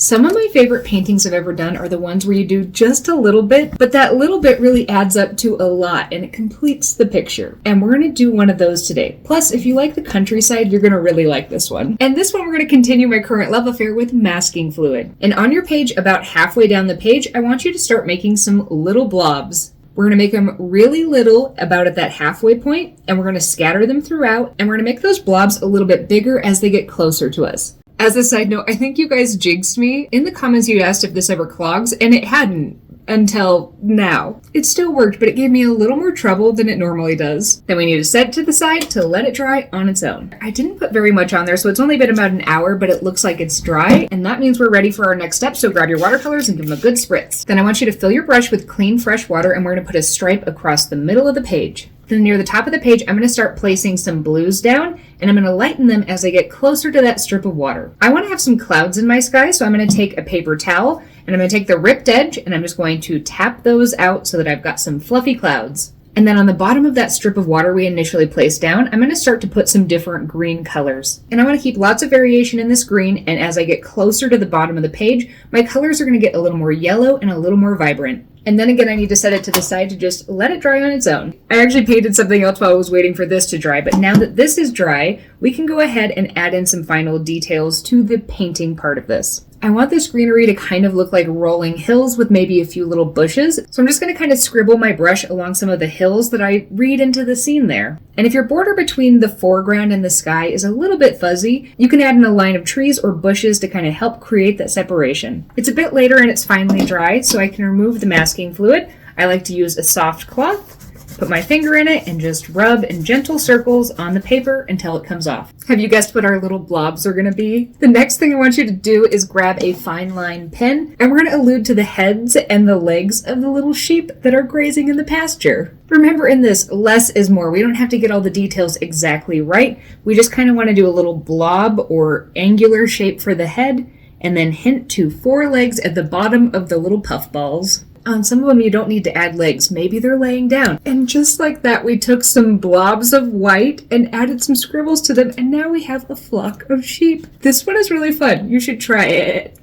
Some of my favorite paintings I've ever done are the ones where you do just a little bit, but that little bit really adds up to a lot and it completes the picture. And we're going to do one of those today. Plus, if you like the countryside, you're going to really like this one. And this one, we're going to continue my current love affair with masking fluid. And on your page, about halfway down the page, I want you to start making some little blobs. We're going to make them really little, about at that halfway point, and we're going to scatter them throughout, and we're going to make those blobs a little bit bigger as they get closer to us. As a side note, I think you guys jinxed me. In the comments you asked if this ever clogs, and it hadn't until now. It still worked, but it gave me a little more trouble than it normally does. Then we need to set it to the side to let it dry on its own. I didn't put very much on there, so it's only been about an hour, but it looks like it's dry, and that means we're ready for our next step, so grab your watercolors and give them a good spritz. Then I want you to fill your brush with clean, fresh water, and we're going to put a stripe across the middle of the page. Then near the top of the page, I'm going to start placing some blues down, and I'm going to lighten them as I get closer to that strip of water. I want to have some clouds in my sky, so I'm going to take a paper towel, and I'm going to take the ripped edge, and I'm just going to tap those out so that I've got some fluffy clouds. And then on the bottom of that strip of water we initially placed down, I'm going to start to put some different green colors. And I want to keep lots of variation in this green, and as I get closer to the bottom of the page, my colors are going to get a little more yellow and a little more vibrant. And then again, I need to set it to the side to just let it dry on its own. I actually painted something else while I was waiting for this to dry, but now that this is dry, we can go ahead and add in some final details to the painting part of this. I want this greenery to kind of look like rolling hills with maybe a few little bushes. So I'm just going to kind of scribble my brush along some of the hills that I read into the scene there. And if your border between the foreground and the sky is a little bit fuzzy, you can add in a line of trees or bushes to kind of help create that separation. It's a bit later and it's finally dry, so I can remove the masking fluid. I like to use a soft cloth. Put my finger in it and just rub in gentle circles on the paper until it comes off. Have you guessed what our little blobs are going to be? The next thing I want you to do is grab a fine line pen, and we're going to allude to the heads and the legs of the little sheep that are grazing in the pasture. Remember, in this, less is more. We don't have to get all the details exactly right. We just kind of want to do a little blob or angular shape for the head, and then hint to 4 legs at the bottom of the little puff balls. On some of them, you don't need to add legs. Maybe they're laying down. And just like that, we took some blobs of white and added some scribbles to them, and now we have a flock of sheep. This one is really fun. You should try it.